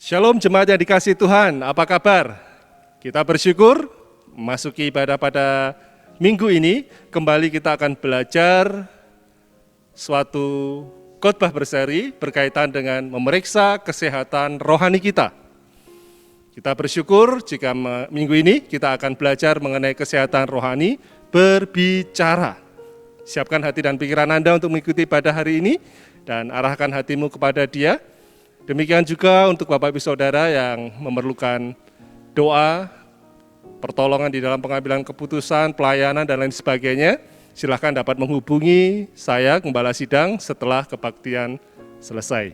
Shalom jemaat yang dikasihi Tuhan, apa kabar? Kita bersyukur memasuki ibadah pada minggu ini. Kembali kita akan belajar suatu khotbah berseri berkaitan dengan memeriksa kesehatan rohani kita. Kita bersyukur jika minggu ini kita akan belajar mengenai kesehatan rohani berbicara. Siapkan hati dan pikiran Anda untuk mengikuti ibadah hari ini dan arahkan hatimu kepada Dia. Demikian juga untuk Bapak Ibu Saudara yang memerlukan doa, pertolongan di dalam pengambilan keputusan, pelayanan, dan lain sebagainya, silakan dapat menghubungi saya, Gembala Sidang, setelah kebaktian selesai.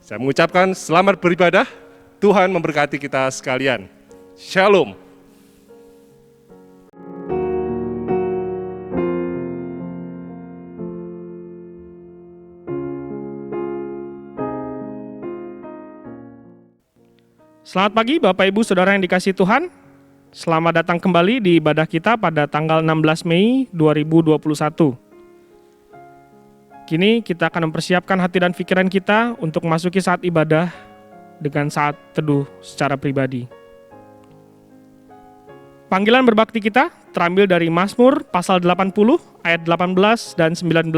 Saya mengucapkan selamat beribadah, Tuhan memberkati kita sekalian. Shalom. Selamat pagi Bapak Ibu Saudara yang dikasihi Tuhan. Selamat datang kembali di ibadah kita pada tanggal 16 Mei 2021. Kini kita akan mempersiapkan hati dan pikiran kita untuk memasuki saat ibadah dengan saat teduh secara pribadi. Panggilan berbakti kita terambil dari Mazmur pasal 80 ayat 18 dan 19.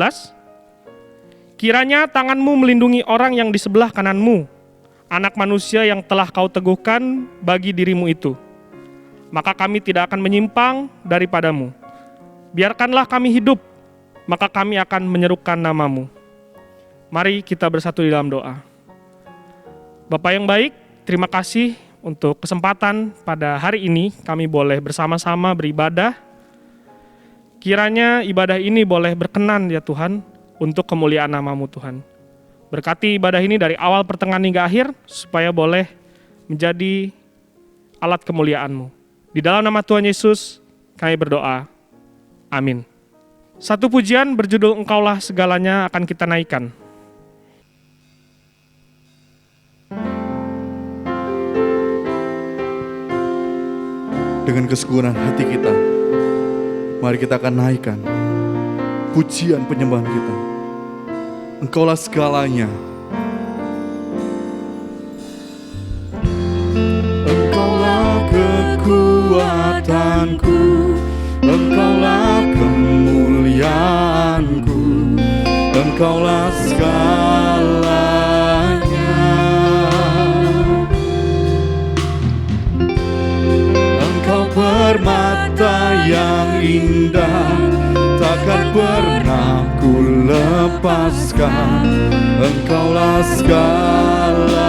Kiranya tanganmu melindungi orang yang di sebelah kananmu, anak manusia yang telah kau teguhkan bagi dirimu itu. Maka kami tidak akan menyimpang daripadamu. Biarkanlah kami hidup, maka kami akan menyerukan namamu. Mari kita bersatu di dalam doa. Bapa yang baik, terima kasih untuk kesempatan pada hari ini kami boleh bersama-sama beribadah. Kiranya ibadah ini boleh berkenan ya Tuhan untuk kemuliaan namamu Tuhan. Berkati ibadah ini dari awal pertengahan hingga akhir, supaya boleh menjadi alat kemuliaan-Mu. Di dalam nama Tuhan Yesus, kami berdoa. Amin. Satu pujian berjudul Engkaulah Segalanya akan kita naikkan. Dengan kesukuran hati kita, mari kita akan naikkan pujian penyembahan kita. Engkaulah segalanya. Engkaulah kekuatanku, Engkaulah kemuliaanku, Engkaulah segalanya. Engkau permata yang indah, takkan pernah ku lepaskan. Engkaulah segalanya.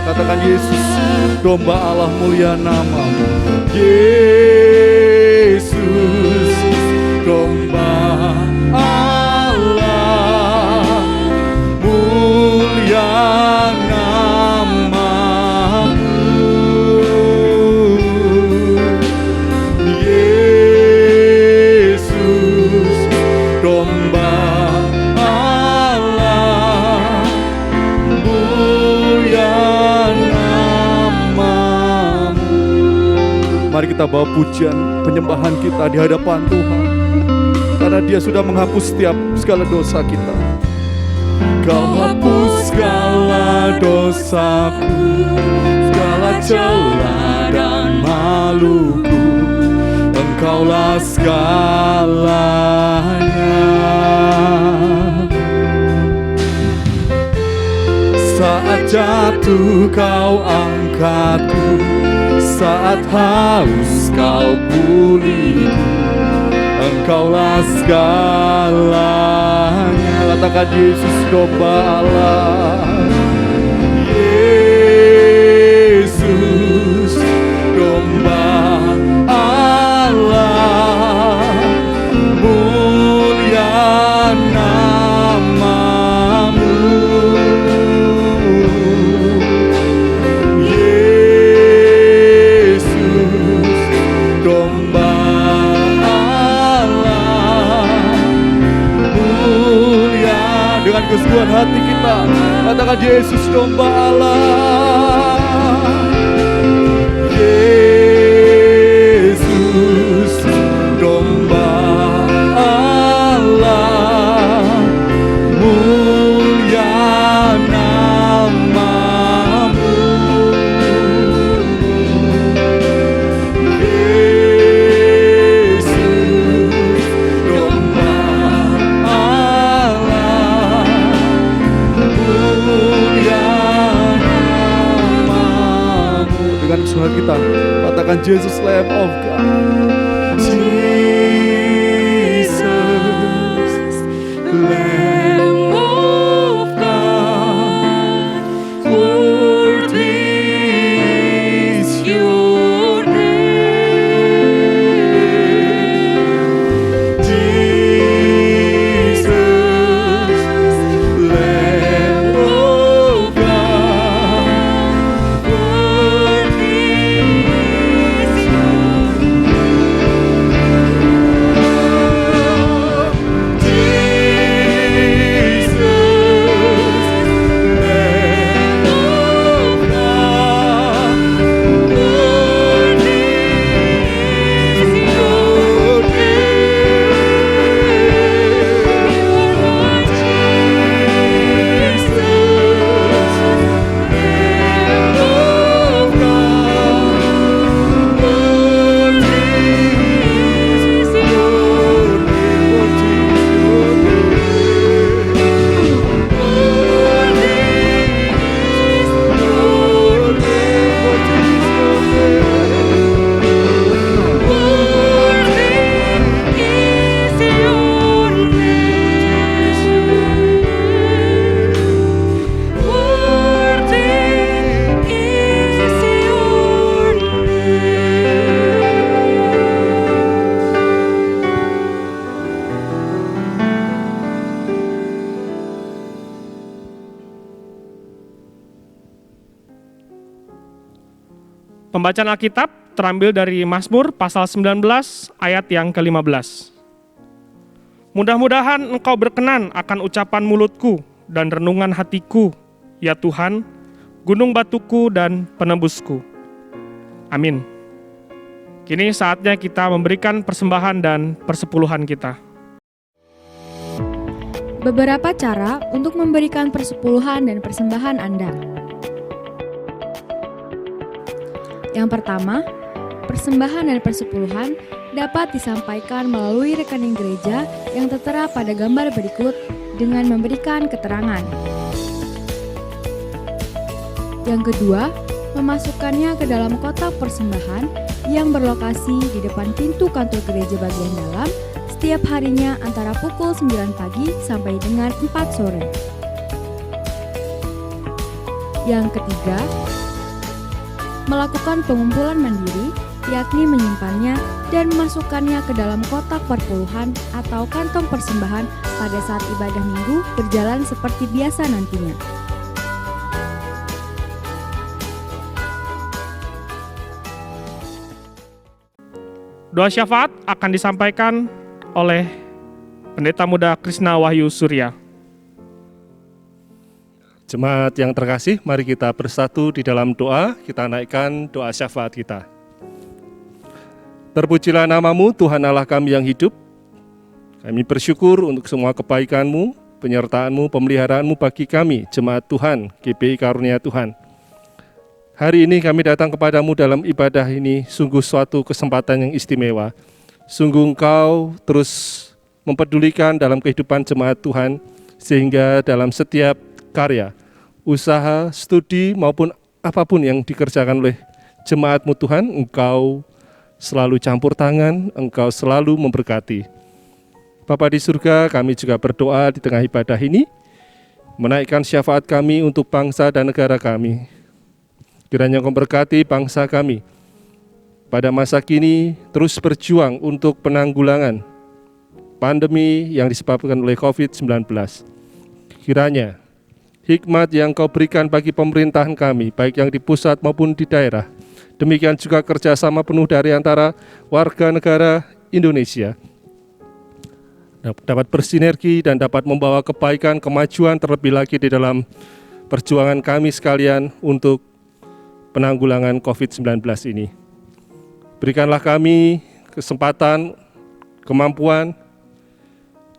Katakan Yesus, domba Allah, mulia namamu. Yesus, domba Allah, mulia namamu. Yesus, domba Allah, mulia namamu. Mari kita bawa pujian penyembahan kita di hadapan Tuhan, karena Dia sudah menghapus segala dosa kita. Kau hapus segala dosaku, segala celah dan maluku. Engkaulah segalanya. Saat jatuh kau angkatku, saat haus kau pulihku. Engkaulah segalanya. Katakan Yesus, domba Allah. Yesus, domba Allah, mulia namamu. Yesus, domba Allah, mulia. Dengan kesungguhan hati kita katakan Yesus, domba Allah. Yesus, domba Allah, mulia nama dengan suara kita. Katakan Jesus Lamb of God. Jesus Lamb of God, worthy is your name. Jesus Lamb of God, worthy is your Pembacaan Alkitab terambil dari Mazmur pasal 19 ayat yang ke-15. Mudah-mudahan Engkau berkenan akan ucapan mulutku dan renungan hatiku, ya Tuhan, gunung batuku dan penebusku. Amin. Kini saatnya kita memberikan persembahan dan persepuluhan kita. Beberapa cara untuk memberikan persepuluhan dan persembahan Anda. Yang pertama, persembahan dan persepuluhan dapat disampaikan melalui rekening gereja yang tertera pada gambar berikut dengan memberikan keterangan. Yang kedua, memasukkannya ke dalam kotak persembahan yang berlokasi di depan pintu kantor gereja bagian dalam setiap harinya antara pukul 9 pagi sampai dengan 4 sore. Yang ketiga, melakukan pengumpulan mandiri, yakni menyimpannya dan memasukkannya ke dalam kotak perpuluhan atau kantong persembahan pada saat ibadah minggu berjalan seperti biasa nantinya. Doa syafaat akan disampaikan oleh Pendeta Muda Krishna Wahyu Surya. Jemaat yang terkasih, mari kita bersatu di dalam doa, kita naikkan doa syafaat kita. Terpujilah namamu Tuhan Allah kami yang hidup. Kami bersyukur untuk semua kebaikan-Mu, penyertaan-Mu, pemeliharaanmu bagi kami, jemaat Tuhan, GPI Karunia Tuhan. Hari ini kami datang kepadamu dalam ibadah ini, sungguh suatu kesempatan yang istimewa. Sungguh Engkau terus mempedulikan dalam kehidupan jemaat Tuhan, sehingga dalam setiap karya, usaha, studi, maupun apapun yang dikerjakan oleh jemaat-Mu Tuhan, Engkau selalu campur tangan, Engkau selalu memberkati. Bapa di surga, kami juga berdoa di tengah ibadah ini, menaikkan syafaat kami untuk bangsa dan negara kami. Kiranya Engkau berkati bangsa kami, pada masa kini terus berjuang untuk penanggulangan pandemi yang disebabkan oleh COVID-19. Kiranya hikmat yang Kau berikan bagi pemerintahan kami, baik yang di pusat maupun di daerah, demikian juga kerjasama penuh dari antara warga negara Indonesia, dapat bersinergi dan dapat membawa kebaikan, kemajuan terlebih lagi di dalam perjuangan kami sekalian untuk penanggulangan COVID-19 ini. Berikanlah kami kesempatan, kemampuan,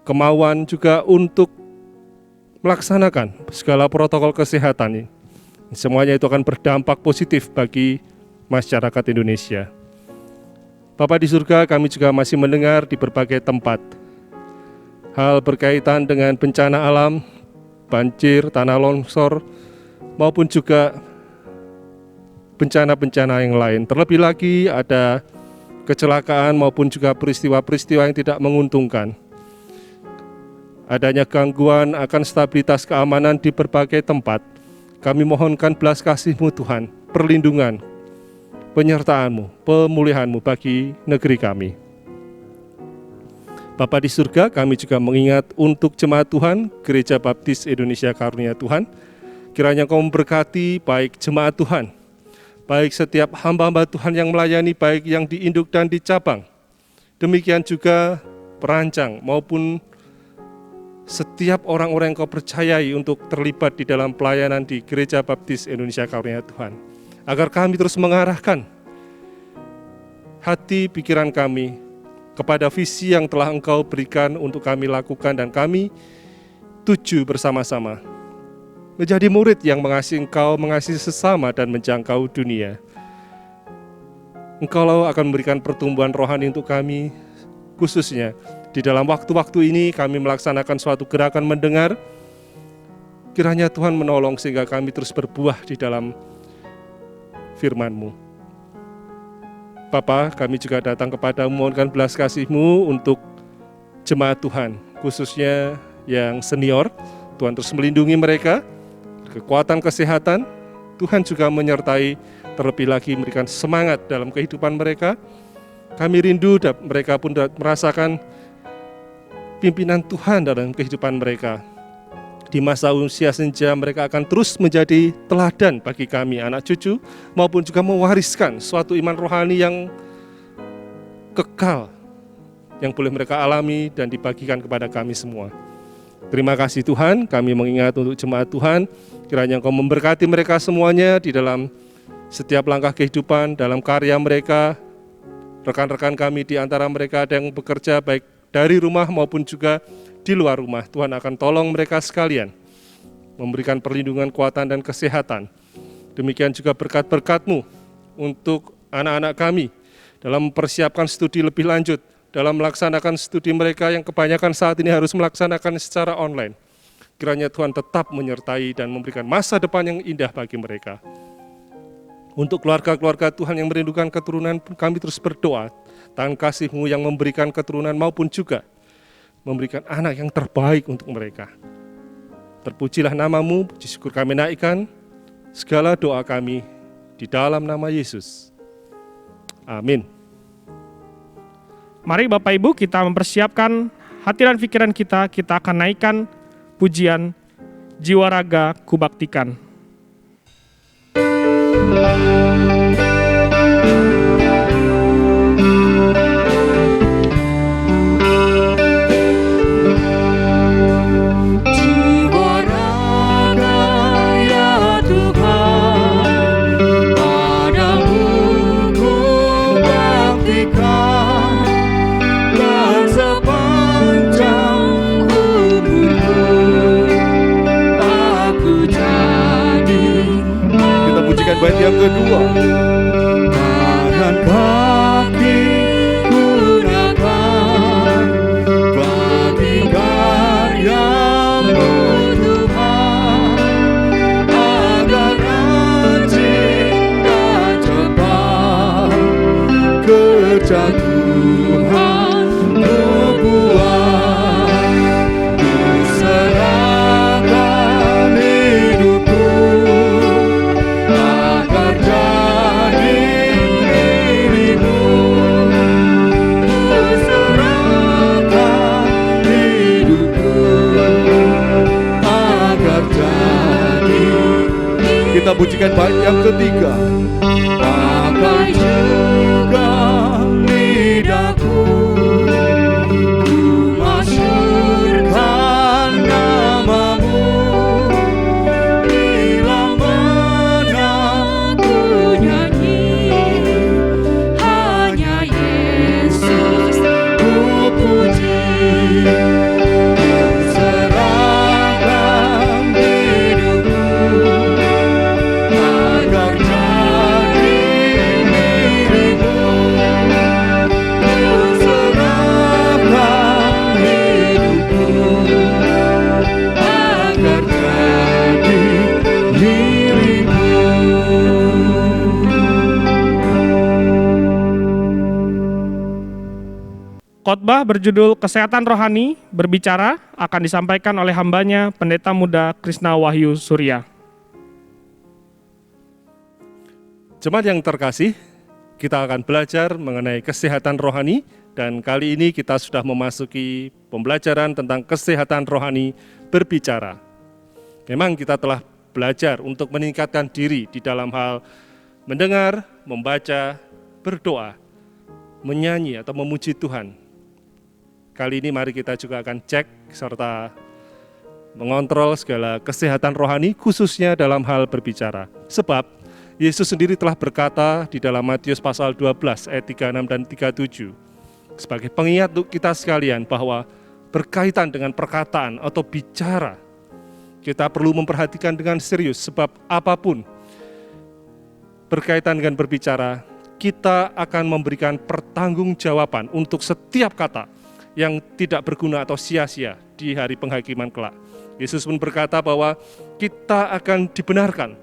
kemauan juga untuk melaksanakan segala protokol kesehatan ini. Semuanya itu akan berdampak positif bagi masyarakat Indonesia. Bapa di surga, kami juga masih mendengar di berbagai tempat hal berkaitan dengan bencana alam, banjir, tanah longsor, maupun juga bencana-bencana yang lain. Terlebih lagi ada kecelakaan maupun juga peristiwa-peristiwa yang tidak menguntungkan. Adanya gangguan akan stabilitas keamanan di berbagai tempat. Kami mohonkan belas kasih-Mu Tuhan, perlindungan, penyertaan-Mu, pemulihan-Mu bagi negeri kami. Bapa di surga, kami juga mengingat untuk jemaat Tuhan, Gereja Baptis Indonesia Karunia Tuhan. Kiranya Engkau memberkati baik jemaat Tuhan, baik setiap hamba-hamba Tuhan yang melayani, baik yang di induk dan di cabang. Demikian juga perancang maupun setiap orang-orang yang Kau percayai untuk terlibat di dalam pelayanan di Gereja Baptis Indonesia Karunia Tuhan. Agar kami terus mengarahkan hati pikiran kami kepada visi yang telah Engkau berikan untuk kami lakukan dan kami tuju bersama-sama. Menjadi murid yang mengasihi Engkau, mengasihi sesama dan menjangkau dunia. Engkau akan memberikan pertumbuhan rohani untuk kami, khususnya di dalam waktu-waktu ini kami melaksanakan suatu gerakan mendengar. Kiranya Tuhan menolong sehingga kami terus berbuah di dalam firman-Mu. Bapa, kami juga datang kepadamu mohonkan belas kasih-Mu untuk jemaat Tuhan, khususnya yang senior. Tuhan terus melindungi mereka, kekuatan kesehatan, Tuhan juga menyertai, terlebih lagi memberikan semangat dalam kehidupan mereka. Kami rindu dan mereka pun merasakan pimpinan Tuhan dalam kehidupan mereka. Di masa usia senja mereka akan terus menjadi teladan bagi kami, anak cucu, maupun juga mewariskan suatu iman rohani yang kekal, yang boleh mereka alami dan dibagikan kepada kami semua. Terima kasih Tuhan, kami mengingat untuk jemaat Tuhan, kiranya Engkau memberkati mereka semuanya di dalam setiap langkah kehidupan, dalam karya mereka. Rekan-rekan kami di antara mereka ada yang bekerja baik dari rumah maupun juga di luar rumah. Tuhan akan tolong mereka sekalian, memberikan perlindungan, kekuatan, dan kesehatan. Demikian juga berkat-berkat-Mu untuk anak-anak kami dalam mempersiapkan studi lebih lanjut, dalam melaksanakan studi mereka yang kebanyakan saat ini harus melaksanakan secara online. Kiranya Tuhan tetap menyertai dan memberikan masa depan yang indah bagi mereka. Untuk keluarga-keluarga Tuhan yang merindukan keturunan, kami terus berdoa, tangan kasih-Mu yang memberikan keturunan maupun juga memberikan anak yang terbaik untuk mereka. Terpujilah nama-Mu, puji syukur kami naikkan, segala doa kami di dalam nama Yesus. Amin. Mari Bapak Ibu kita mempersiapkan hati dan pikiran kita akan naikkan pujian Jiwa Raga Kubaktikan. Bait yang kedua. Tangan kaki gunakan bagi karya-Mu Tuhan, agar rajin dan cepat kerja Tuhan Ku buat. Ku serahkan hidupku kita pujikan bait yang ketiga. Pakai juga lidahku, ku masyhurkan nama-Mu, bila mana ku nyanyi, hanya Yesus ku puji. Serahkan hidupku agar jadi Khotbah berjudul Kesehatan Rohani Berbicara akan disampaikan oleh hambanya Pendeta Muda Krishna Wahyu Surya. Jemaat yang terkasih, kita akan belajar mengenai kesehatan rohani dan kali ini kita sudah memasuki pembelajaran tentang kesehatan rohani berbicara. Memang kita telah belajar untuk meningkatkan diri di dalam hal mendengar, membaca, berdoa, menyanyi atau memuji Tuhan. Kali ini mari kita juga akan cek serta mengontrol segala kesehatan rohani khususnya dalam hal berbicara. Sebab Yesus sendiri telah berkata di dalam Matius pasal 12 ayat 36 dan 37 sebagai pengingat untuk kita sekalian bahwa berkaitan dengan perkataan atau bicara kita perlu memperhatikan dengan serius sebab apapun berkaitan dengan berbicara kita akan memberikan pertanggungjawaban untuk setiap kata yang tidak berguna atau sia-sia di hari penghakiman kelak. Yesus pun berkata bahwa kita akan dibenarkan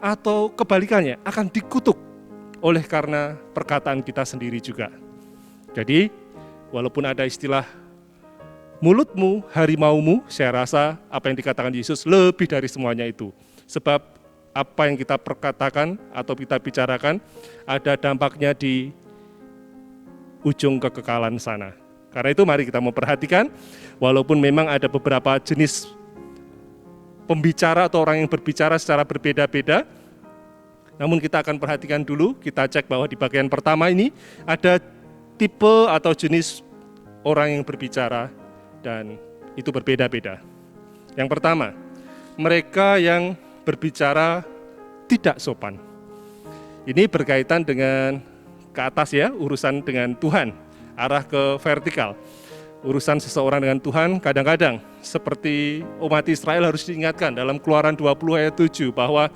atau kebalikannya akan dikutuk oleh karena perkataan kita sendiri juga. Jadi walaupun ada istilah mulutmu harimaumu, saya rasa apa yang dikatakan Yesus lebih dari semuanya itu. Sebab apa yang kita perkatakan atau kita bicarakan ada dampaknya di ujung kekekalan sana. Karena itu mari kita memperhatikan, walaupun memang ada beberapa jenis pembicara atau orang yang berbicara secara berbeda-beda, namun kita akan perhatikan dulu, kita cek bahwa di bagian pertama ini ada tipe atau jenis orang yang berbicara dan itu berbeda-beda. Yang pertama, mereka yang berbicara tidak sopan. Ini berkaitan dengan ke atas ya, urusan dengan Tuhan. Arah ke vertikal. Urusan seseorang dengan Tuhan kadang-kadang seperti umat Israel harus diingatkan dalam Keluaran 20 ayat 7 bahwa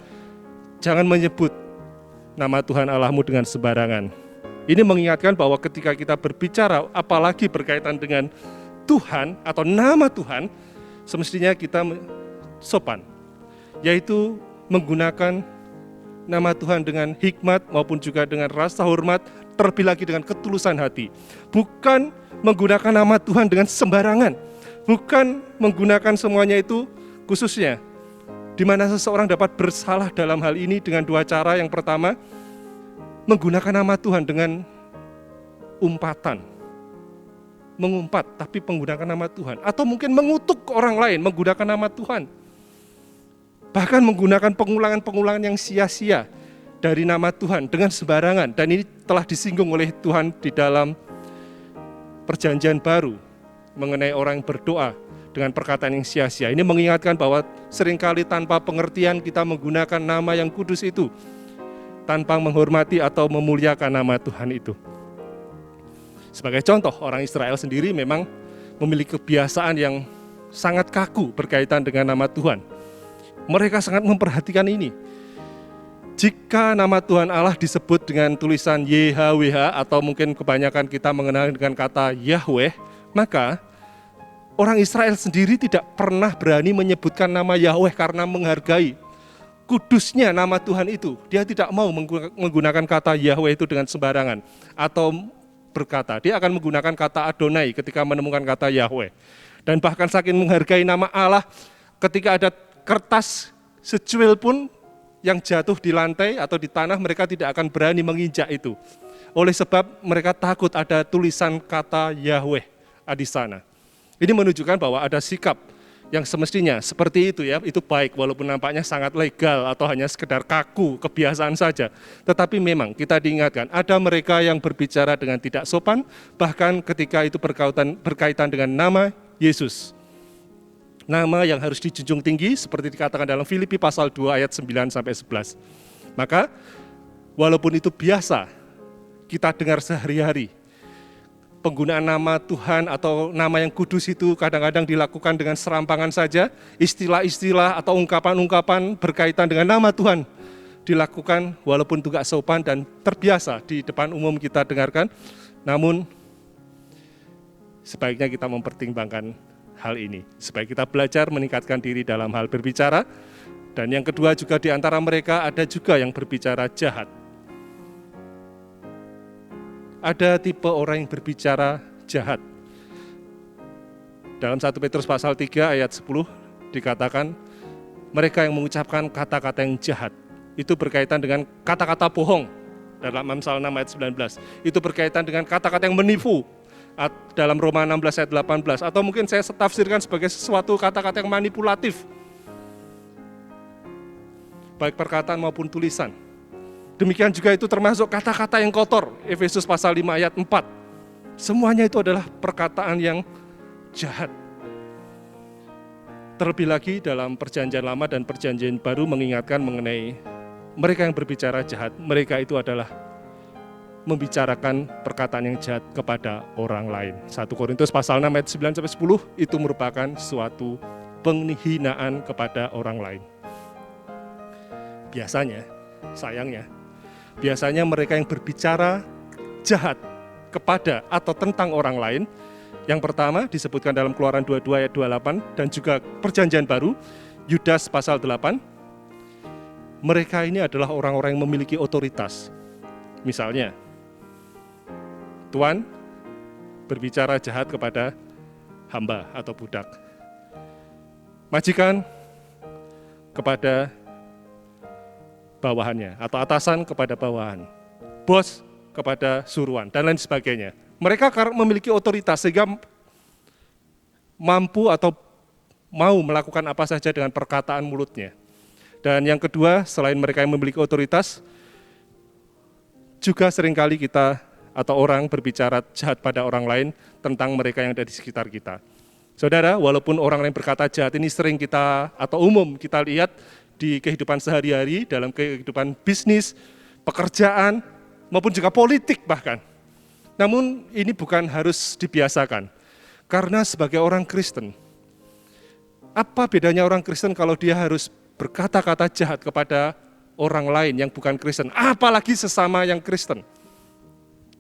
jangan menyebut nama Tuhan Allahmu dengan sembarangan. Ini mengingatkan bahwa ketika kita berbicara apalagi berkaitan dengan Tuhan atau nama Tuhan, semestinya kita sopan, yaitu menggunakan nama Tuhan dengan hikmat maupun juga dengan rasa hormat, terlebih lagi dengan ketulusan hati. Bukan menggunakan nama Tuhan dengan sembarangan. Bukan menggunakan semuanya itu khususnya. Di mana seseorang dapat bersalah dalam hal ini dengan dua cara. Yang pertama, menggunakan nama Tuhan dengan umpatan. Mengumpat tapi menggunakan nama Tuhan. Atau mungkin mengutuk orang lain menggunakan nama Tuhan. Bahkan menggunakan pengulangan-pengulangan yang sia-sia dari nama Tuhan dengan sembarangan. Dan ini telah disinggung oleh Tuhan di dalam perjanjian baru mengenai orang yang berdoa dengan perkataan yang sia-sia. Ini mengingatkan bahwa seringkali tanpa pengertian kita menggunakan nama yang kudus itu tanpa menghormati atau memuliakan nama Tuhan itu. Sebagai contoh, orang Israel sendiri memang memiliki kebiasaan yang sangat kaku berkaitan dengan nama Tuhan. Mereka sangat memperhatikan ini. Jika nama Tuhan Allah disebut dengan tulisan YHWH atau mungkin kebanyakan kita mengenal dengan kata Yahweh, maka orang Israel sendiri tidak pernah berani menyebutkan nama Yahweh karena menghargai kudusnya nama Tuhan itu. Dia tidak mau menggunakan kata Yahweh itu dengan sembarangan atau berkata. Dia akan menggunakan kata Adonai ketika menemukan kata Yahweh. Dan bahkan saking menghargai nama Allah, ketika ada kertas secuil pun yang jatuh di lantai atau di tanah, mereka tidak akan berani menginjak itu. Oleh sebab mereka takut ada tulisan kata Yahweh di sana. Ini menunjukkan bahwa ada sikap yang semestinya seperti itu ya, itu baik walaupun nampaknya sangat legal atau hanya sekedar kaku, kebiasaan saja. Tetapi memang kita diingatkan, ada mereka yang berbicara dengan tidak sopan, bahkan ketika itu berkaitan dengan nama Yesus. Nama yang harus dijunjung tinggi seperti dikatakan dalam Filipi pasal 2 ayat 9-11. Maka walaupun itu biasa kita dengar sehari-hari, penggunaan nama Tuhan atau nama yang kudus itu kadang-kadang dilakukan dengan serampangan saja, istilah-istilah atau ungkapan-ungkapan berkaitan dengan nama Tuhan dilakukan walaupun tidak sopan dan terbiasa di depan umum kita dengarkan, namun sebaiknya kita mempertimbangkan hal ini, supaya kita belajar meningkatkan diri dalam hal berbicara. Dan yang kedua juga di antara mereka ada juga yang berbicara jahat. Ada tipe orang yang berbicara jahat. Dalam 1 Petrus pasal 3 ayat 10 dikatakan, mereka yang mengucapkan kata-kata yang jahat, itu berkaitan dengan kata-kata bohong. Dalam Amsal 6 ayat 19, itu berkaitan dengan kata-kata yang menipu. Dalam Roma 16 ayat 18, atau mungkin saya tafsirkan sebagai sesuatu kata-kata yang manipulatif, baik perkataan maupun tulisan. Demikian juga itu termasuk kata-kata yang kotor, Efesus pasal 5 ayat 4. Semuanya itu adalah perkataan yang jahat. Terlebih lagi dalam perjanjian lama dan perjanjian baru mengingatkan mengenai mereka yang berbicara jahat, mereka itu adalah membicarakan perkataan yang jahat kepada orang lain. 1 Korintus pasal 6 ayat 9-10 itu merupakan suatu penghinaan kepada orang lain. Biasanya, sayangnya, mereka yang berbicara jahat kepada atau tentang orang lain, yang pertama disebutkan dalam Keluaran 22 ayat 28 dan juga perjanjian baru, Yudas pasal 8, mereka ini adalah orang-orang yang memiliki otoritas. Misalnya, tuan berbicara jahat kepada hamba atau budak. Majikan kepada bawahannya atau atasan kepada bawahan. Bos kepada suruhan dan lain sebagainya. Mereka memiliki otoritas sehingga mampu atau mau melakukan apa saja dengan perkataan mulutnya. Dan yang kedua, selain mereka yang memiliki otoritas, juga seringkali kita atau orang berbicara jahat pada orang lain tentang mereka yang ada di sekitar kita. Saudara, walaupun orang yang berkata jahat ini sering kita atau umum kita lihat di kehidupan sehari-hari, dalam kehidupan bisnis, pekerjaan, maupun juga politik bahkan. Namun ini bukan harus dibiasakan, karena sebagai orang Kristen, apa bedanya orang Kristen kalau dia harus berkata-kata jahat kepada orang lain yang bukan Kristen, apalagi sesama yang Kristen?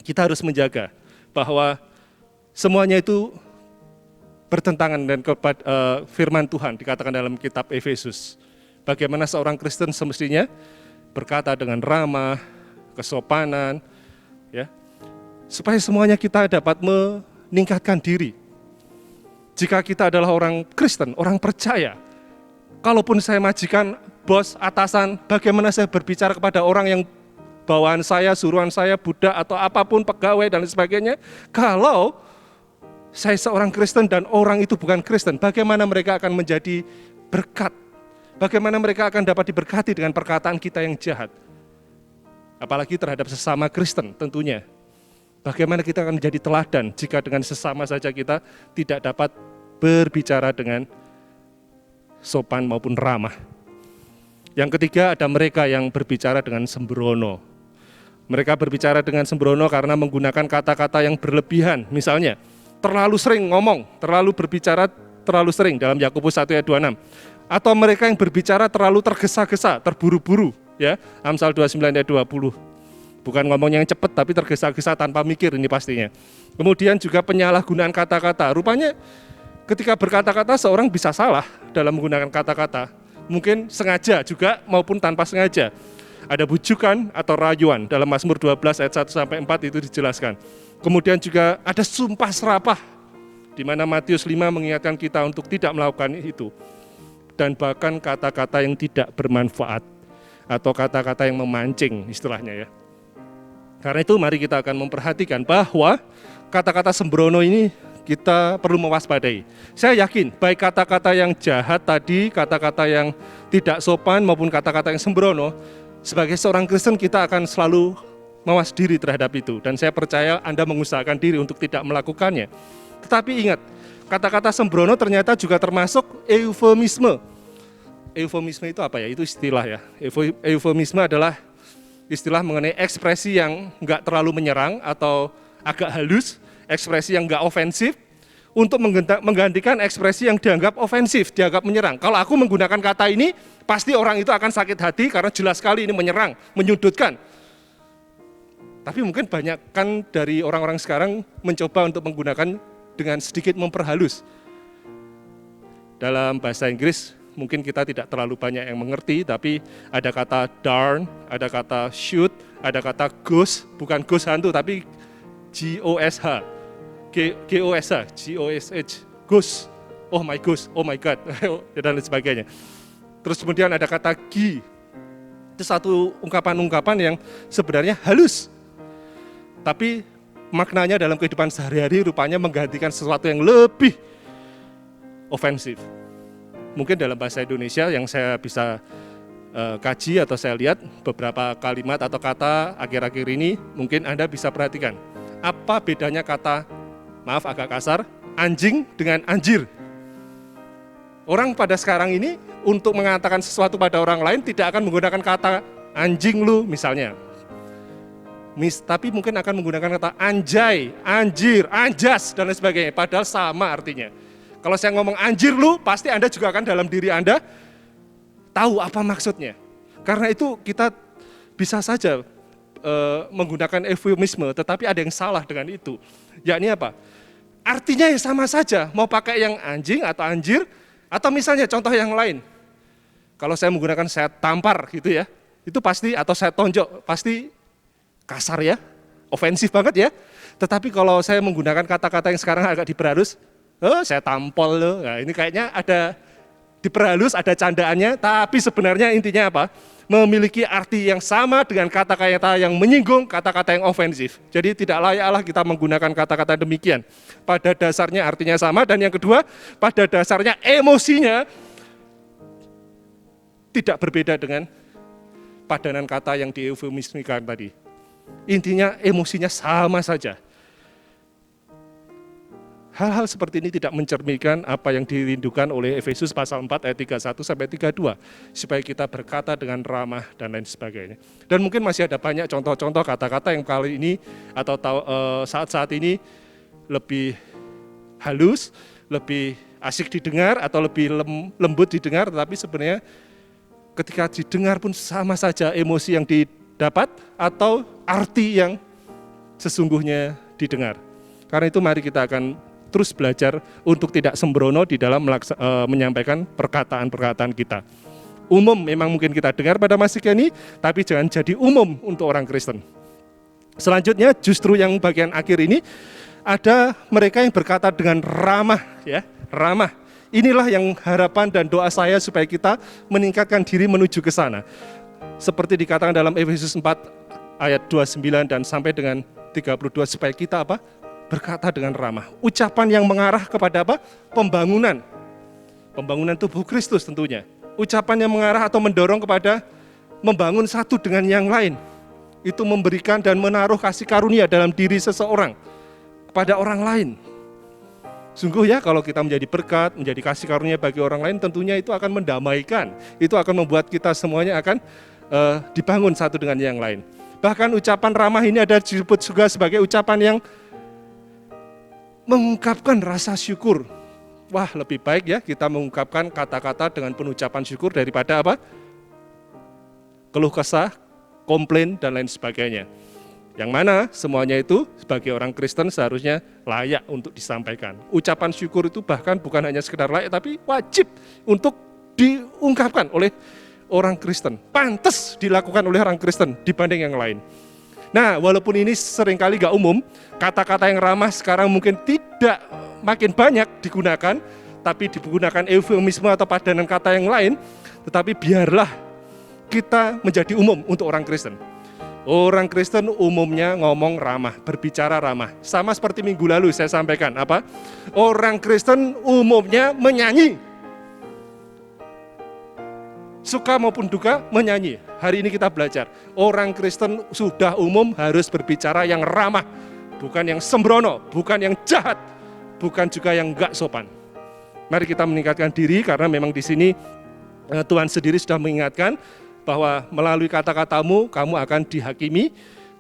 Kita harus menjaga bahwa semuanya itu bertentangan dengan firman Tuhan dikatakan dalam kitab Efesus. Bagaimana seorang Kristen semestinya berkata dengan ramah, kesopanan, ya, supaya semuanya kita dapat meningkatkan diri. Jika kita adalah orang Kristen, orang percaya, kalaupun saya majikan, bos, atasan, bagaimana saya berbicara kepada orang yang bawahan saya, suruhan saya, budak atau apapun, pegawai dan sebagainya. Kalau saya seorang Kristen dan orang itu bukan Kristen, bagaimana mereka akan menjadi berkat? Bagaimana mereka akan dapat diberkati dengan perkataan kita yang jahat? Apalagi terhadap sesama Kristen tentunya. Bagaimana kita akan menjadi teladan jika dengan sesama saja kita tidak dapat berbicara dengan sopan maupun ramah. Yang ketiga, ada mereka yang berbicara dengan sembrono. Mereka berbicara dengan sembrono karena menggunakan kata-kata yang berlebihan. Misalnya, terlalu sering ngomong, terlalu berbicara terlalu sering dalam Yakobus 1 ayat 26. Atau mereka yang berbicara terlalu tergesa-gesa, terburu-buru, ya. Amsal 29 ayat 20. Bukan ngomong yang cepat tapi tergesa-gesa tanpa mikir ini pastinya. Kemudian juga penyalahgunaan kata-kata. Rupanya ketika berkata-kata seorang bisa salah dalam menggunakan kata-kata. Mungkin sengaja juga maupun tanpa sengaja. Ada bujukan atau rayuan dalam Mazmur 12 ayat 1-4 itu dijelaskan. Kemudian juga ada sumpah serapah di mana Matius 5 mengingatkan kita untuk tidak melakukan itu. Dan bahkan kata-kata yang tidak bermanfaat atau kata-kata yang memancing istilahnya ya. Karena itu mari kita akan memperhatikan bahwa kata-kata sembrono ini kita perlu mewaspadai. Saya yakin baik kata-kata yang jahat tadi, kata-kata yang tidak sopan maupun kata-kata yang sembrono, sebagai seorang Kristen kita akan selalu mawas diri terhadap itu. Dan saya percaya Anda mengusahakan diri untuk tidak melakukannya. Tetapi ingat, kata-kata sembrono ternyata juga termasuk eufemisme. Eufemisme itu apa ya? Itu istilah ya. Eufemisme adalah istilah mengenai ekspresi yang enggak terlalu menyerang atau agak halus, ekspresi yang enggak ofensif, untuk menggantikan ekspresi yang dianggap ofensif, dianggap menyerang. Kalau aku menggunakan kata ini, pasti orang itu akan sakit hati karena jelas sekali ini menyerang, menyudutkan. Tapi mungkin banyak kan dari orang-orang sekarang mencoba untuk menggunakan dengan sedikit memperhalus. Dalam bahasa Inggris, mungkin kita tidak terlalu banyak yang mengerti, tapi ada kata darn, ada kata shoot, ada kata ghost, bukan ghost hantu, tapi G-O-S-H. G-O-S-H, gosh, oh my gosh, oh my god, dan lain sebagainya. Terus kemudian ada kata gi, itu satu ungkapan-ungkapan yang sebenarnya halus, tapi maknanya dalam kehidupan sehari-hari rupanya menggantikan sesuatu yang lebih ofensif. Mungkin dalam bahasa Indonesia yang saya bisa kaji atau saya lihat beberapa kalimat atau kata akhir-akhir ini, mungkin Anda bisa perhatikan. Apa bedanya kata, maaf agak kasar, anjing dengan anjir? Orang pada sekarang ini untuk mengatakan sesuatu pada orang lain tidak akan menggunakan kata anjing lu misalnya. Tapi mungkin akan menggunakan kata anjay, anjir, anjas, dan lain sebagainya. Padahal sama artinya. Kalau saya ngomong anjir lu, pasti Anda juga akan dalam diri Anda tahu apa maksudnya. Karena itu kita bisa saja menggunakan eufemisme, tetapi ada yang salah dengan itu. Yakni apa? Artinya yang sama saja, mau pakai yang anjing atau anjir, atau misalnya contoh yang lain. Kalau saya menggunakan saya tampar gitu ya, itu pasti, atau saya tonjok, pasti kasar ya, ofensif banget ya. Tetapi kalau saya menggunakan kata-kata yang sekarang agak diperhalus, saya tampol loh, nah, ini kayaknya ada diperhalus, ada candaannya, tapi sebenarnya intinya apa? Memiliki arti yang sama dengan kata-kata yang menyinggung, kata-kata yang ofensif. Jadi tidak layaklah kita menggunakan kata-kata demikian. Pada dasarnya artinya sama, dan yang kedua, pada dasarnya emosinya tidak berbeda dengan padanan kata yang dieufemismikan tadi. Intinya emosinya sama saja. Hal-hal seperti ini tidak mencerminkan apa yang dirindukan oleh Efesus pasal 4 ayat 31 sampai 32, supaya kita berkata dengan ramah dan lain sebagainya. Dan mungkin masih ada banyak contoh-contoh kata-kata yang kali ini atau saat-saat ini lebih halus, lebih asik didengar atau lebih lembut didengar, tetapi sebenarnya ketika didengar pun sama saja emosi yang didapat atau arti yang sesungguhnya didengar. Karena itu mari kita akan terus belajar untuk tidak sembrono di dalam menyampaikan perkataan-perkataan kita. Umum memang mungkin kita dengar pada masa kini, tapi jangan jadi umum untuk orang Kristen. Selanjutnya justru yang bagian akhir ini ada mereka yang berkata dengan ramah, ya, ramah. Inilah yang harapan dan doa saya supaya kita meningkatkan diri menuju ke sana. Seperti dikatakan dalam Efesus 4 ayat 29 dan sampai dengan 32, supaya kita apa? Berkata dengan ramah. Ucapan yang mengarah kepada apa? Pembangunan. Pembangunan tubuh Kristus tentunya. Ucapan yang mengarah atau mendorong kepada membangun satu dengan yang lain. Itu memberikan dan menaruh kasih karunia dalam diri seseorang kepada orang lain. Sungguh ya, kalau kita menjadi berkat, menjadi kasih karunia bagi orang lain, tentunya itu akan mendamaikan. Itu akan membuat kita semuanya akan dibangun satu dengan yang lain. Bahkan ucapan ramah ini ada disebut juga sebagai ucapan yang mengungkapkan rasa syukur. Wah, lebih baik ya kita mengungkapkan kata-kata dengan penucapan syukur daripada apa? Keluh kesah, komplain, dan lain sebagainya. Yang mana semuanya itu sebagai orang Kristen seharusnya layak untuk disampaikan. Ucapan syukur itu bahkan bukan hanya sekedar layak, tapi wajib untuk diungkapkan oleh orang Kristen. Pantas dilakukan oleh orang Kristen dibanding yang lain. Nah, walaupun ini seringkali gak umum, kata-kata yang ramah sekarang mungkin tidak makin banyak digunakan, tapi digunakan eufemisme atau padanan kata yang lain, tetapi biarlah kita menjadi umum untuk orang Kristen. Orang Kristen umumnya ngomong ramah, berbicara ramah. Sama seperti minggu lalu saya sampaikan, apa? Orang Kristen umumnya menyanyi. Suka maupun duka menyanyi. Hari ini kita belajar, orang Kristen sudah umum harus berbicara yang ramah, bukan yang sembrono, bukan yang jahat, bukan juga yang enggak sopan. Mari kita meningkatkan diri, karena memang di sini Tuhan sendiri sudah mengingatkan bahwa melalui kata-katamu kamu akan dihakimi.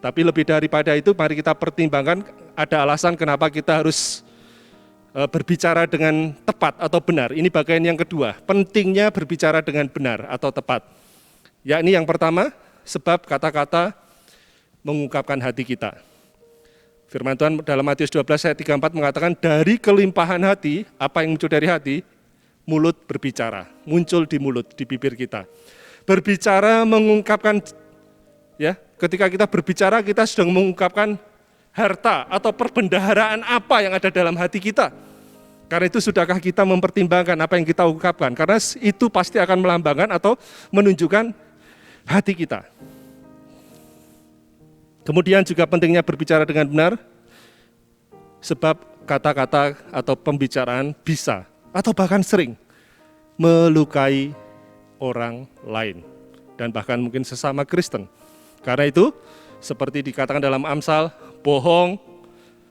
Tapi lebih daripada itu, mari kita pertimbangkan ada alasan kenapa kita harus berbicara dengan tepat atau benar. Ini bagian yang kedua, pentingnya berbicara dengan benar atau tepat. Yakni yang pertama, sebab kata-kata mengungkapkan hati kita. Firman Tuhan dalam Matius 12 ayat 34 mengatakan, dari kelimpahan hati, apa yang muncul dari hati? Mulut berbicara, muncul di mulut, di bibir kita. Berbicara mengungkapkan, ya, ketika kita berbicara kita sedang mengungkapkan harta atau perbendaharaan apa yang ada dalam hati kita. Karena itu sudahkah kita mempertimbangkan apa yang kita ungkapkan? Karena itu pasti akan melambangkan atau menunjukkan hati kita. Kemudian juga pentingnya berbicara dengan benar, sebab kata-kata atau pembicaraan bisa atau bahkan sering melukai orang lain dan bahkan mungkin sesama Kristen. Karena itu seperti dikatakan dalam Amsal, bohong,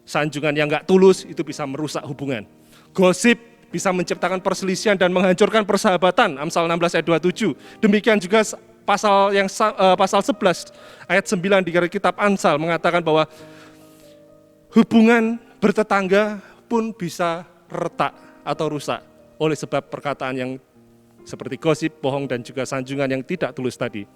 sanjungan yang enggak tulus itu bisa merusak hubungan. Gosip bisa menciptakan perselisihan dan menghancurkan persahabatan. Amsal 16 ayat 27. Demikian juga pasal 11 ayat 9 di kitab Amsal mengatakan bahwa hubungan bertetangga pun bisa retak atau rusak oleh sebab perkataan yang seperti gosip, bohong dan juga sanjungan yang tidak tulus tadi.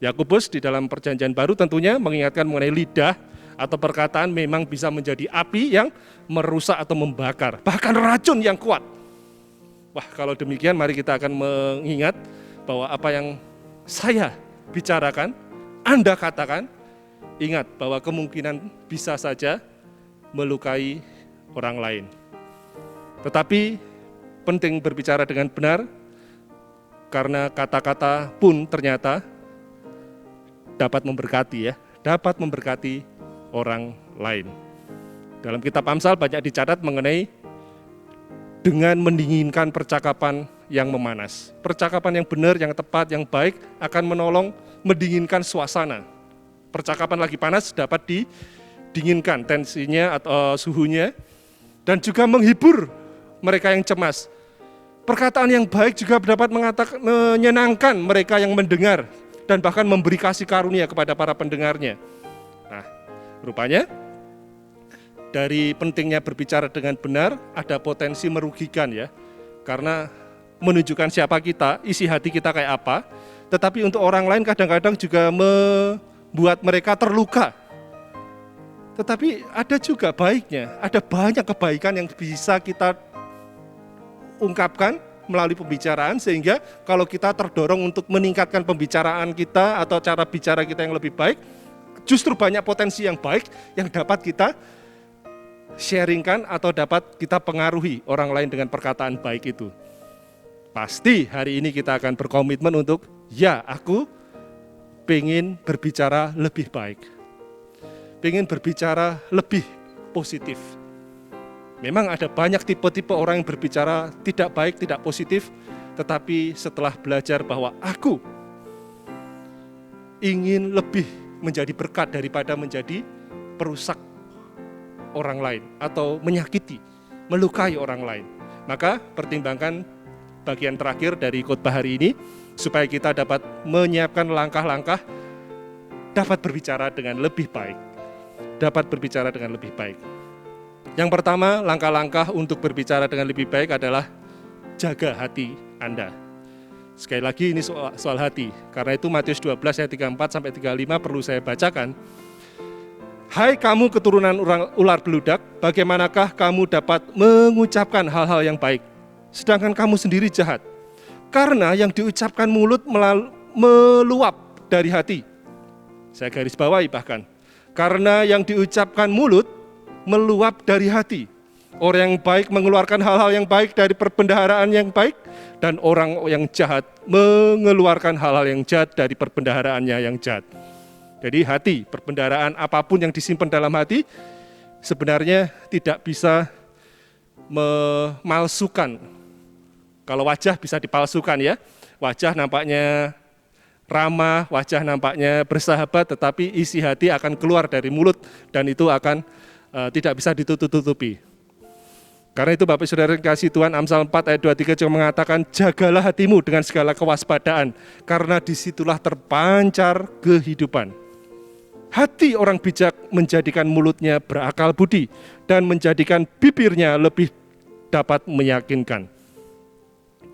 Yakobus di dalam perjanjian baru tentunya mengingatkan mengenai lidah atau perkataan memang bisa menjadi api yang merusak atau membakar, bahkan racun yang kuat. Wah, kalau demikian mari kita akan mengingat bahwa apa yang saya bicarakan, Anda katakan, ingat bahwa kemungkinan bisa saja melukai orang lain. Tetapi penting berbicara dengan benar, karena kata-kata pun ternyata dapat memberkati dapat memberkati orang lain. Dalam kitab Amsal banyak dicatat mengenai dengan mendinginkan percakapan yang memanas. Percakapan yang benar, yang tepat, yang baik akan menolong mendinginkan suasana. Percakapan lagi panas dapat didinginkan tensinya atau suhunya dan juga menghibur mereka yang cemas. Perkataan yang baik juga dapat menyenangkan mereka yang mendengar dan bahkan memberi kasih karunia kepada para pendengarnya. Nah, rupanya dari pentingnya berbicara dengan benar ada potensi merugikan karena menunjukkan siapa kita, isi hati kita kayak apa, tetapi untuk orang lain kadang-kadang juga membuat mereka terluka. Tetapi ada juga baiknya, ada banyak kebaikan yang bisa kita ungkapkan melalui pembicaraan, sehingga kalau kita terdorong untuk meningkatkan pembicaraan kita atau cara bicara kita yang lebih baik, justru banyak potensi yang baik yang dapat kita sharingkan atau dapat kita pengaruhi orang lain dengan perkataan baik itu. Pasti hari ini kita akan berkomitmen untuk, aku pengen berbicara lebih baik, pengen berbicara lebih positif. Memang ada banyak tipe-tipe orang yang berbicara tidak baik, tidak positif, tetapi setelah belajar bahwa aku ingin lebih menjadi berkat daripada menjadi perusak orang lain atau menyakiti, melukai orang lain, maka pertimbangkan bagian terakhir dari khotbah hari ini supaya kita dapat menyiapkan langkah-langkah dapat berbicara dengan lebih baik, dapat berbicara dengan lebih baik. Yang pertama, langkah-langkah untuk berbicara dengan lebih baik adalah jaga hati Anda. Sekali lagi ini soal hati. Karena itu Matius 12 ayat 34 sampai 35 perlu saya bacakan. Hai kamu keturunan ular beludak, bagaimanakah kamu dapat mengucapkan hal-hal yang baik, sedangkan kamu sendiri jahat? Karena yang diucapkan mulut meluap dari hati. Saya garis bawahi bahkan. Karena yang diucapkan mulut meluap dari hati. Orang yang baik mengeluarkan hal-hal yang baik dari perbendaharaan yang baik, dan orang yang jahat mengeluarkan hal-hal yang jahat dari perbendaharaannya yang jahat. Jadi hati, perbendaharaan apapun yang disimpan dalam hati sebenarnya tidak bisa memalsukan. Kalau wajah bisa dipalsukan wajah nampaknya ramah, wajah nampaknya bersahabat, tetapi isi hati akan keluar dari mulut dan itu akan tidak bisa ditutup-tutupi. Karena itu Bapak Saudara kasih Tuhan, Amsal 4 ayat 23 juga mengatakan, jagalah hatimu dengan segala kewaspadaan, karena disitulah terpancar kehidupan. Hati orang bijak menjadikan mulutnya berakal budi, dan menjadikan bibirnya lebih dapat meyakinkan.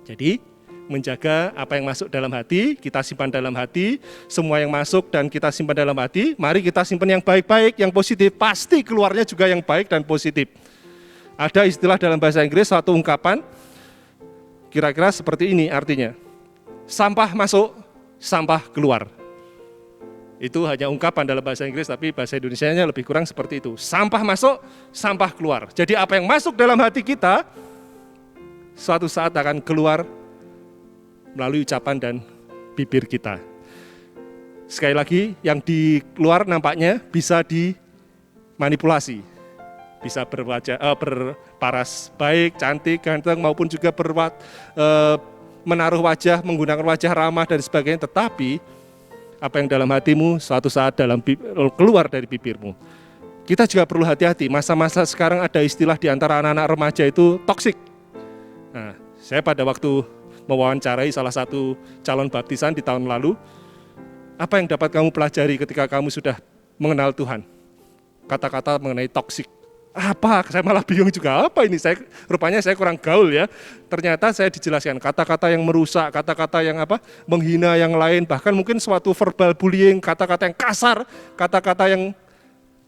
Jadi, menjaga apa yang masuk dalam hati, kita simpan dalam hati, semua yang masuk dan kita simpan dalam hati, mari kita simpan yang baik-baik, yang positif, pasti keluarnya juga yang baik dan positif. Ada istilah dalam bahasa Inggris, suatu ungkapan, kira-kira seperti ini artinya, sampah masuk, sampah keluar. Itu hanya ungkapan dalam bahasa Inggris, tapi bahasa Indonesianya lebih kurang seperti itu. Sampah masuk, sampah keluar. Jadi apa yang masuk dalam hati kita, suatu saat akan keluar melalui ucapan dan bibir kita. Sekali lagi, yang di keluar nampaknya bisa dimanipulasi. Bisa berparas baik, cantik, ganteng, maupun juga menaruh wajah, menggunakan wajah ramah dan sebagainya. Tetapi apa yang dalam hatimu suatu saat keluar dari bibirmu. Kita juga perlu hati-hati, masa-masa sekarang ada istilah di antara anak-anak remaja itu toksik. Nah, saya pada waktu mewawancarai salah satu calon baptisan di tahun lalu, apa yang dapat kamu pelajari ketika kamu sudah mengenal Tuhan? Kata-kata mengenai toksik. Apa? Saya malah bingung juga, apa ini? Rupanya saya kurang gaul ya. Ternyata saya dijelaskan kata-kata yang merusak, kata-kata yang menghina yang lain, bahkan mungkin suatu verbal bullying, kata-kata yang kasar, kata-kata yang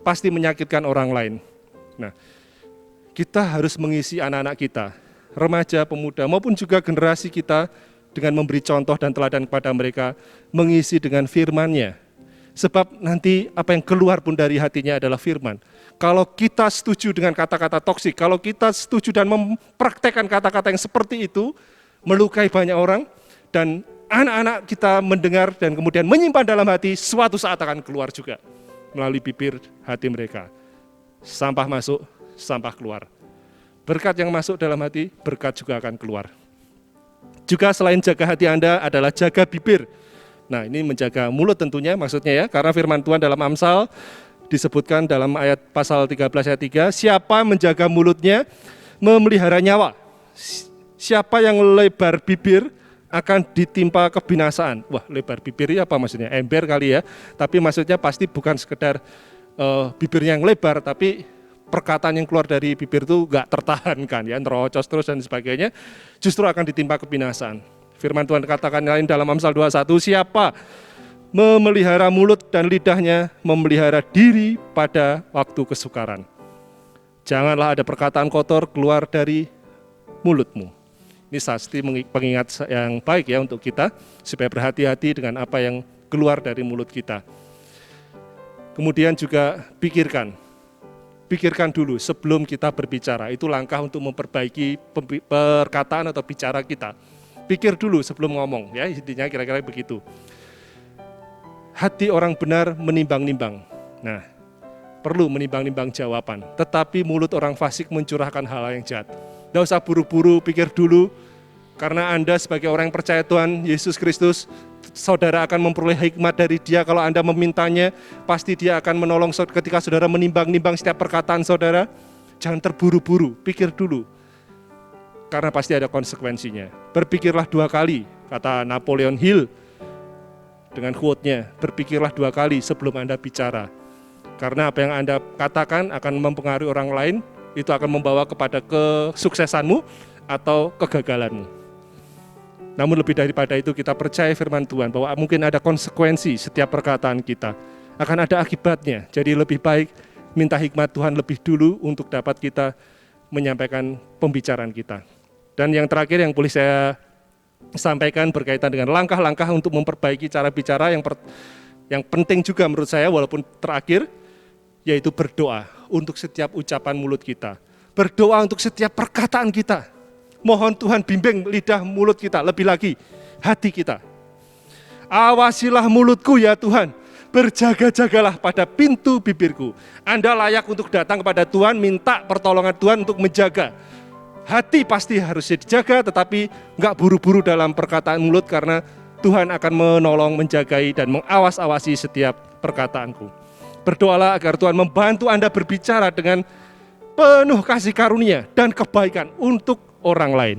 pasti menyakitkan orang lain. Nah, kita harus mengisi anak-anak kita, remaja, pemuda, maupun juga generasi kita dengan memberi contoh dan teladan kepada mereka, mengisi dengan firman-Nya. Sebab nanti apa yang keluar pun dari hatinya adalah firman. Kalau kita setuju dengan kata-kata toksik, kalau kita setuju dan mempraktekkan kata-kata yang seperti itu, melukai banyak orang, dan anak-anak kita mendengar dan kemudian menyimpan dalam hati, suatu saat akan keluar juga melalui bibir hati mereka. Sampah masuk, sampah keluar. Berkat yang masuk dalam hati, berkat juga akan keluar. Juga selain jaga hati Anda adalah jaga bibir. Nah, ini menjaga mulut tentunya maksudnya ya, karena firman Tuhan dalam Amsal disebutkan dalam ayat pasal 13 ayat 3, siapa menjaga mulutnya memelihara nyawa. Siapa yang lebar bibir akan ditimpa kebinasaan. Wah, lebar bibir apa maksudnya? Ember kali ya, tapi maksudnya pasti bukan sekedar bibirnya yang lebar, tapi perkataan yang keluar dari bibir itu gak tertahankan ya, nerocos terus dan sebagainya, justru akan ditimpa kebinasaan. Firman Tuhan katakan lain dalam Amsal 21, siapa memelihara mulut dan lidahnya, memelihara diri pada waktu kesukaran. Janganlah ada perkataan kotor keluar dari mulutmu. Ini pasti pengingat yang baik ya untuk kita, supaya berhati-hati dengan apa yang keluar dari mulut kita. Kemudian juga pikirkan dulu sebelum kita berbicara. Itu langkah untuk memperbaiki perkataan atau bicara kita. Pikir dulu sebelum ngomong, ya intinya kira-kira begitu. Hati orang benar menimbang-nimbang. Nah, perlu menimbang-nimbang jawaban. Tetapi mulut orang fasik mencurahkan hal yang jahat. Tidak usah buru-buru, pikir dulu. Karena Anda sebagai orang yang percaya Tuhan Yesus Kristus, saudara akan memperoleh hikmat dari Dia. Kalau Anda memintanya, pasti Dia akan menolong ketika saudara menimbang-nimbang setiap perkataan saudara. Jangan terburu-buru, pikir dulu. Karena pasti ada konsekuensinya. Berpikirlah 2 kali, kata Napoleon Hill dengan quote-nya, berpikirlah 2 kali sebelum Anda bicara. Karena apa yang Anda katakan akan mempengaruhi orang lain, itu akan membawa kepada kesuksesanmu atau kegagalanmu. Namun lebih daripada itu kita percaya firman Tuhan bahwa mungkin ada konsekuensi setiap perkataan kita. Akan ada akibatnya, jadi lebih baik minta hikmat Tuhan lebih dulu untuk dapat kita menyampaikan pembicaraan kita. Dan yang terakhir yang boleh saya sampaikan berkaitan dengan langkah-langkah untuk memperbaiki cara bicara yang penting juga menurut saya walaupun terakhir, yaitu berdoa untuk setiap ucapan mulut kita. Berdoa untuk setiap perkataan kita. Mohon Tuhan bimbing lidah mulut kita, lebih lagi hati kita. Awasilah mulutku ya Tuhan, berjaga-jagalah pada pintu bibirku. Anda layak untuk datang kepada Tuhan, minta pertolongan Tuhan untuk menjaga. Hati pasti harus dijaga, tetapi enggak buru-buru dalam perkataan mulut karena Tuhan akan menolong, menjagai, dan mengawas-awasi setiap perkataanku. Berdoalah agar Tuhan membantu Anda berbicara dengan penuh kasih karunia dan kebaikan untuk orang lain.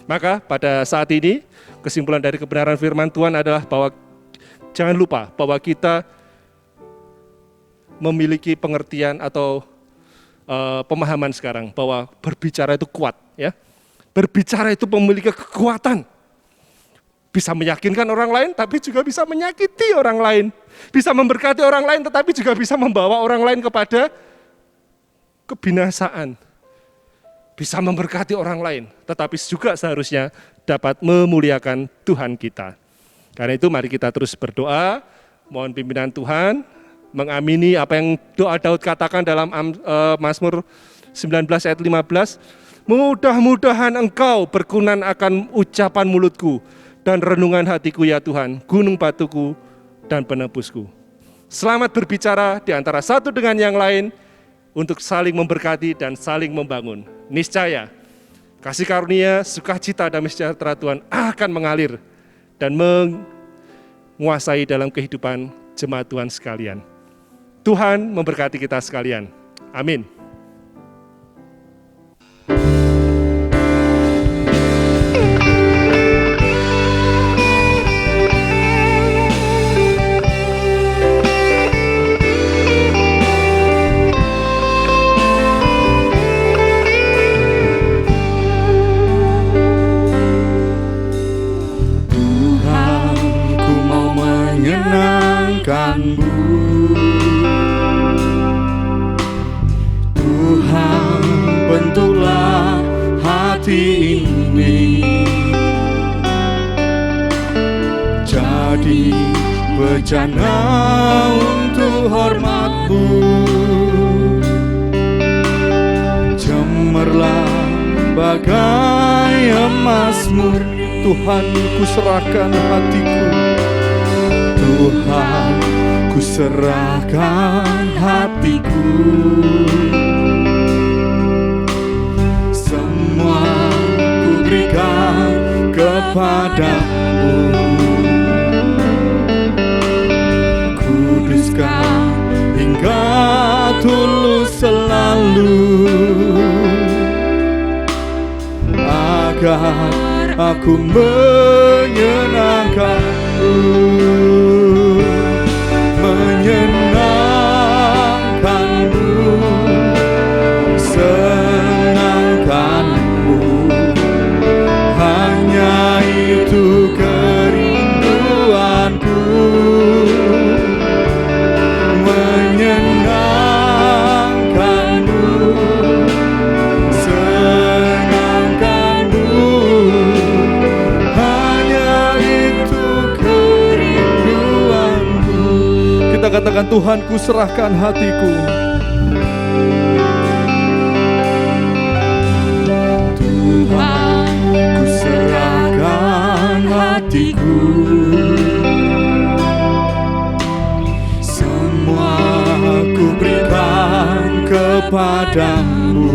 Maka pada saat ini, kesimpulan dari kebenaran firman Tuhan adalah bahwa jangan lupa bahwa kita memiliki pengertian atau pemahaman sekarang bahwa berbicara itu kuat, ya. Berbicara itu memiliki kekuatan. Bisa meyakinkan orang lain, tapi juga bisa menyakiti orang lain. Bisa memberkati orang lain, tetapi juga bisa membawa orang lain kepada kebinasaan. Bisa memberkati orang lain, tetapi juga seharusnya dapat memuliakan Tuhan kita. Karena itu mari kita terus berdoa Mohon pimpinan Tuhan mengamini apa yang doa Daud katakan dalam Mazmur 19 ayat 15. Mudah-mudahan Engkau berkenan akan ucapan mulutku dan renungan hatiku ya Tuhan, gunung batuku dan penebusku. Selamat berbicara di antara satu dengan yang lain untuk saling memberkati dan saling membangun. Niscaya kasih karunia, sukacita, damai sejahtera Tuhan akan mengalir dan menguasai dalam kehidupan jemaat Tuhan sekalian. Tuhan memberkati kita sekalian. Amin. Tuhan, bentuklah hati ini jadi bejana untuk hormat-Mu. Cemerlah bagai emas murni, Tuhan, ku serahkan hatiku. Tuhan, ku serahkan hatiku. Semua ku berikan kepadamu. Kuduskan hingga tulus selalu, agar aku menyenangkan-Mu. Menyenangkan-Mu, senangkan-Mu, hanya itu kerinduanku. Menyenangkan-Mu, senangkan-Mu, hanya itu kerinduanku. Kita katakan, Tuhan, ku serahkan hatiku. Tuhan, ku serahkan hatiku. Semua ku berikan kepadamu.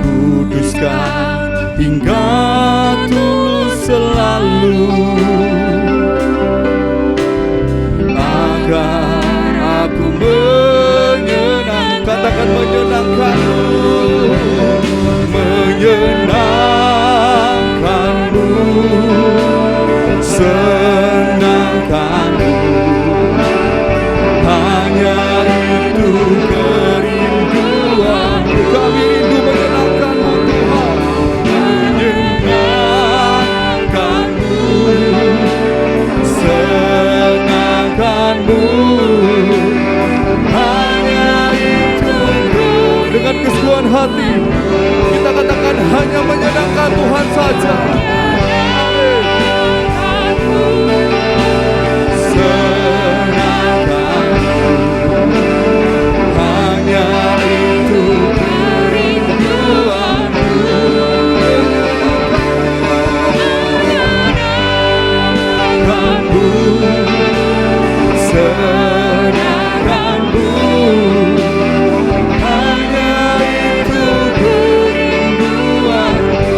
Kuduskan hingga tulus selalu, agar aku menyenangkan. Katakan, menyenangkan-Mu. Menyenangkan-Mu, senangkan-Mu, hanya itu kerinduanku. Kami rindu menyenangkan-Mu, Tuhan. Menyenangkan-Mu, senangkan-Mu, hanya itu. Dengan kesungguhan hati kita katakan, hanya menyenangkan Tuhan saja. Senangkan-Mu, hanya itu kerinduanku. Menyenangkan-Mu, senangkan-Mu, hanya itu kerinduanku.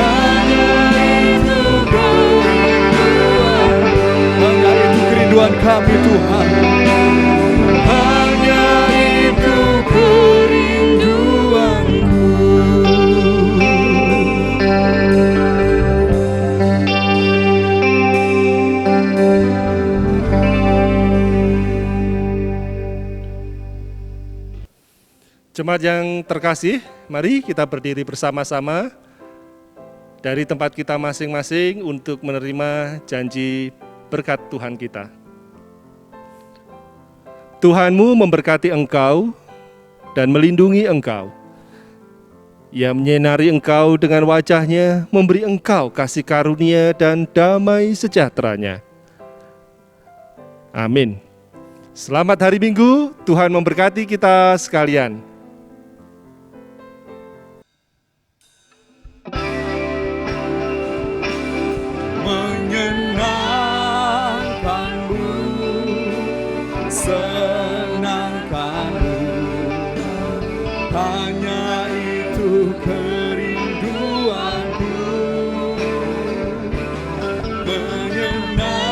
Hanya itu, kerinduan kami, Tuhan. Hanya itu kerinduanku. Jemaat yang terkasih, mari kita berdiri bersama-sama dari tempat kita masing-masing untuk menerima janji berkat Tuhan kita. Tuhanmu memberkati engkau dan melindungi engkau. Ia menyinari engkau dengan wajah-Nya, memberi engkau kasih karunia dan damai sejahtera-Nya. Amin. Selamat hari Minggu, Tuhan memberkati kita sekalian. Menyenangkanmu, senangkanmu, hanya itu kerinduanku. Menyenangkanmu,